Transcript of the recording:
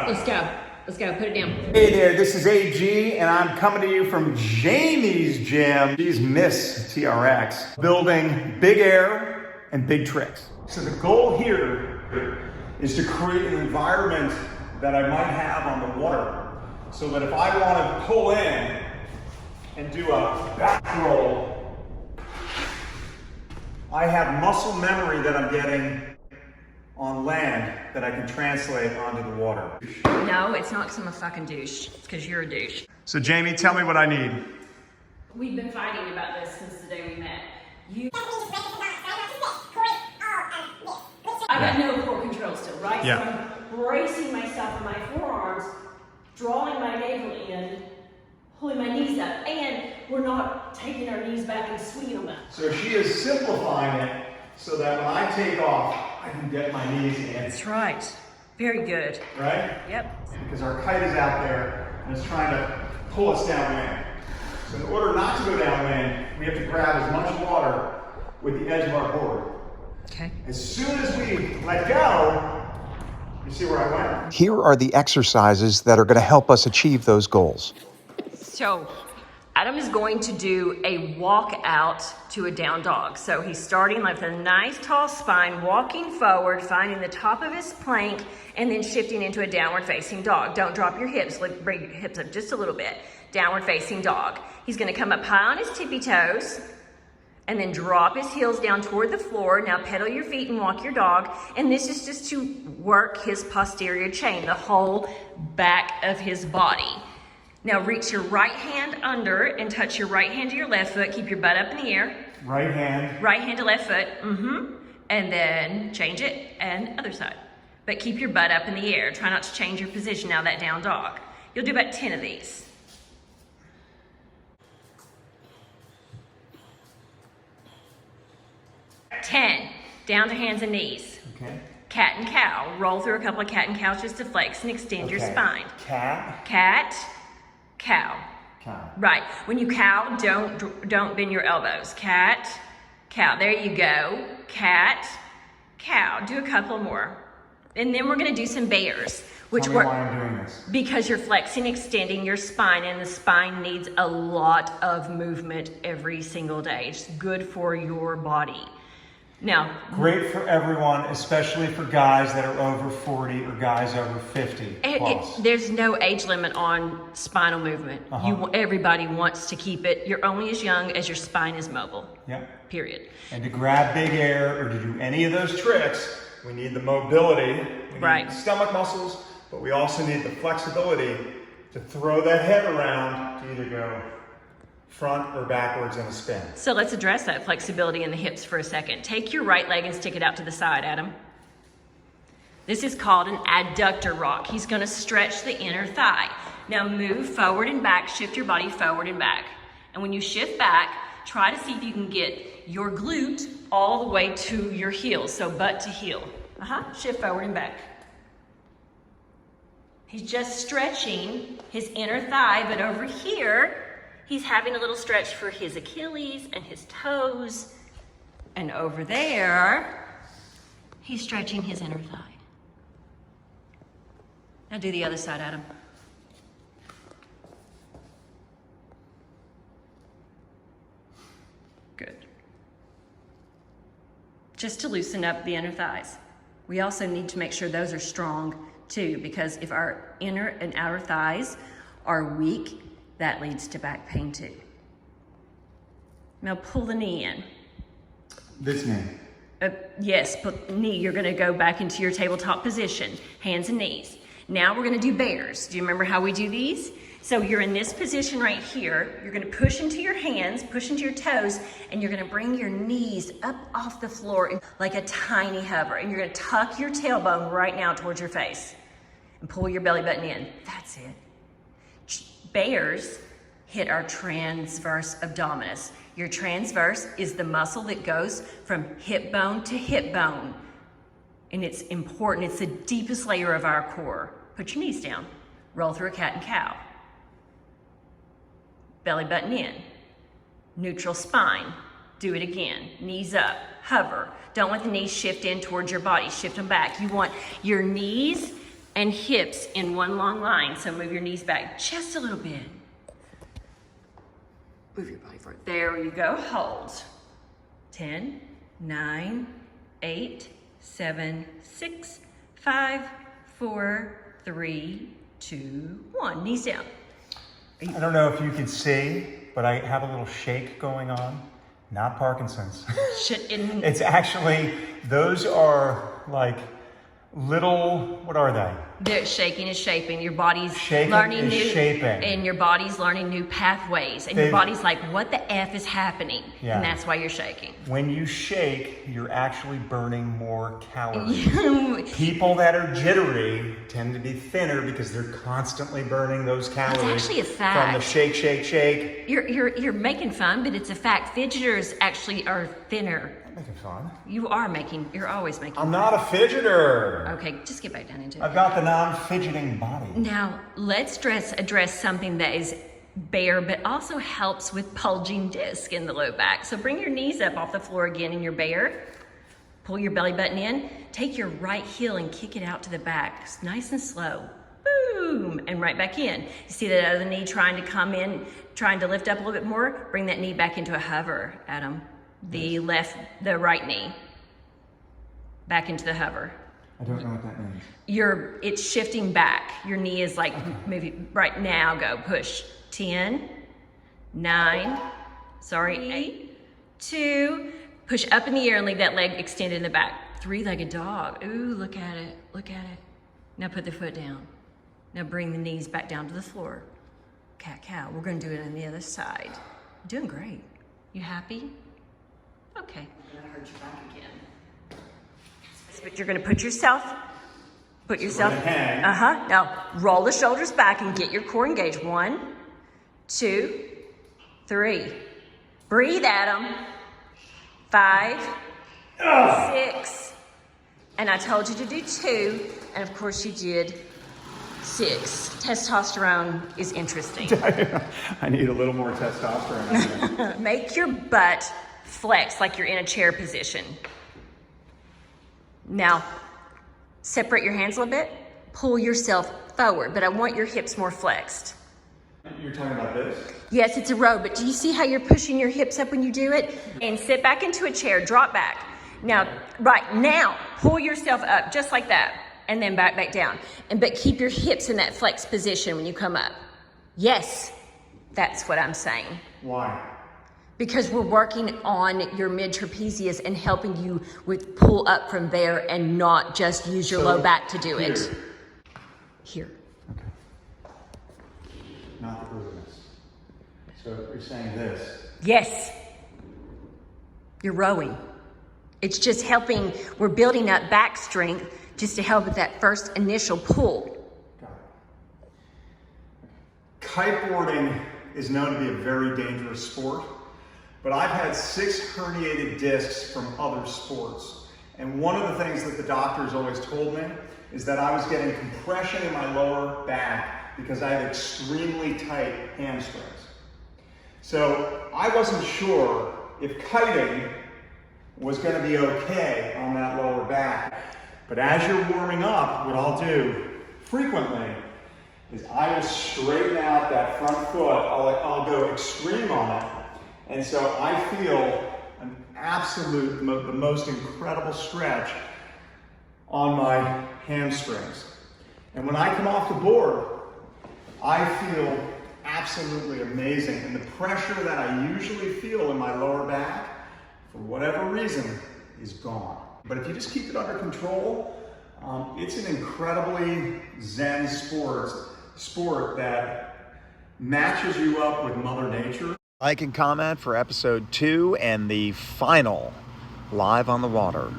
Let's go. Let's go. Put it down. Hey there, this is AG, and I'm coming to you from Jamie's gym. She's Miss TRX, building big air and big tricks. So the goal here is to create an environment that I might have on the water, so that if I want to pull in and do a back roll, I have muscle memory that I'm getting on land that I can translate onto the water. No, it's not because I'm a fucking douche. It's because you're a douche. So Jamie, tell me what I need. We've been fighting about this since the day we met. I got no core control still, right? Yeah. So I'm bracing myself in my forearms, drawing my navel in, pulling my knees up, and we're not taking our knees back and swinging them up. So she is simplifying it so that when I take off, I can get my knees in. That's right. Very good. Right? Yep. Because our kite is out there and it's trying to pull us downwind. So in order not to go downwind, we have to grab as much water with the edge of our board. Okay. As soon as we let go, you see where I went? Here are the exercises that are going to help us achieve those goals. So Adam is going to do a walk out to a down dog. So he's starting with a nice tall spine, walking forward, finding the top of his plank, and then shifting into a downward facing dog. Don't drop your hips, bring your hips up just a little bit. Downward facing dog. He's gonna come up high on his tippy toes, and then drop his heels down toward the floor. Now pedal your feet and walk your dog. And this is just to work his posterior chain, the whole back of his body. Now reach your right hand under and touch your right hand to your left foot. Keep your butt up in the air. Right hand. Right hand to left foot. And then change it and other side. But keep your butt up in the air. Try not to change your position now that down dog. You'll do about 10 of these. Down to hands and knees. Okay. Cat and cow. Roll through a couple of cat and cows just to flex and extend your spine. Cat. Cat, cow. Cow. Right. When you cow, don't bend your elbows. Cat, cow. There you go. Cat, cow. Do a couple more. And then we're going to do some bears. Tell me why I'm doing this. Because you're flexing, extending your spine, and the spine needs a lot of movement every single day. It's good for your body. Now, Great for everyone, especially for guys that are over 40 or guys over 50 plus. There's no age limit on spinal movement. Everybody wants to keep it. You're only as young as your spine is mobile. Yep. Period. And to grab big air or to do any of those tricks, we need the mobility. We need the stomach muscles, but we also need the flexibility to throw that head around to either go front or backwards in a spin. So let's address that flexibility in the hips for a second. Take your right leg and stick it out to the side, Adam. This is called an adductor rock. He's going to stretch the inner thigh. Now move forward and back, shift your body forward and back. And when you shift back, try to see if you can get your glute all the way to your heel, so butt to heel. Shift forward and back. He's just stretching his inner thigh, but over here, he's having a little stretch for his Achilles and his toes. And over there, he's stretching his inner thigh. Now do the other side, Adam. Good. Just to loosen up the inner thighs. We also need to make sure those are strong too, because if our inner and outer thighs are weak, that leads to back pain too. Now pull the knee in. This knee. Yes, put knee. You're gonna go back into your tabletop position, hands and knees. Now we're gonna do bears. Do you remember how we do these? So you're in this position right here. You're gonna push into your hands, push into your toes, and you're gonna bring your knees up off the floor like a tiny hover. And you're gonna tuck your tailbone right now towards your face and pull your belly button in. That's it. Bears hit our transverse abdominis. Your transverse is the muscle that goes from hip bone to hip bone. And it's important, it's the deepest layer of our core. Put your knees down, roll through a cat and cow. Belly button in, neutral spine. Do it again, knees up, hover. Don't let the knees shift in towards your body, shift them back. You want your knees and hips in one long line. So move your knees back just a little bit. Move your body forward. There you go. Hold. 10, 9, 8, 7, 6, 5, 4, 3, 2, 1. Knees down. I don't know if you can see, but I have a little shake going on. Not Parkinson's. It's actually, those are like little, what are they? They're shaking is shaping. Your body's Shaking learning is new, shaping. and your body's learning new pathways, and your body's like, "What the f is happening?" Yeah. And that's why you're shaking. When you shake, you're actually burning more calories. People that are jittery tend to be thinner because they're constantly burning those calories. It's actually a fact. From the shake, shake, shake. You're making fun, but it's a fact. Fidgeters actually are thinner. I'm making fun. You're always making I'm fun. not a fidgeter. Okay, just get back down into it. I've got the non-fidgeting body. Now, let's address something that is bare, but also helps with bulging disc in the low back. So bring your knees up off the floor again in your bear. Pull your belly button in. Take your right heel and kick it out to the back. It's nice and slow. Boom, and right back in. You see that other knee trying to come in, trying to lift up a little bit more? Bring that knee back into a hover, Adam. The right knee. Back into the hover. I don't know what that means. It's shifting back. Your knee is like moving. Right now, go push. 10, 9, 8, 2. Push up in the air and leave that leg extended in the back. 3-legged dog. Ooh, look at it. Look at it. Now put the foot down. Now bring the knees back down to the floor. Cat cow. We're going to do it on the other side. You're doing great. You happy? Okay. I'm gonna hurt your back again. But you're gonna put yourself. Now roll the shoulders back and get your core engaged. 1, 2, 3. Breathe, Adam. 5, 6. And I told you to do 2, and of course you did 6. Testosterone is interesting. I need a little more testosterone. Make your butt flex like you're in a chair position. Now, separate your hands a little bit. Pull yourself forward, but I want your hips more flexed. You're talking about this? Yes, it's a row, but do you see how you're pushing your hips up when you do it? And sit back into a chair, drop back. Now, pull yourself up just like that, and then back down. But keep your hips in that flexed position when you come up. Yes, that's what I'm saying. Why? Because we're working on your mid-trapezius and helping you with pull up from there and not just use your low back to do it. Here. Okay. Not the rudiments. So you're saying this? Yes. You're rowing. It's just helping, we're building up back strength just to help with that first initial pull. Got it. Kiteboarding is known to be a very dangerous sport. But I've had 6 herniated discs from other sports. And one of the things that the doctors always told me is that I was getting compression in my lower back because I had extremely tight hamstrings. So I wasn't sure if kiting was going to be okay on that lower back. But as you're warming up, what I'll do frequently is I will straighten out that front foot. I'll go extreme on it. And so I feel an absolute, the most incredible stretch on my hamstrings. And when I come off the board, I feel absolutely amazing. And the pressure that I usually feel in my lower back, for whatever reason, is gone. But if you just keep it under control, it's an incredibly zen sport that matches you up with Mother Nature. Like and comment for episode 2 and the final Live on the Water.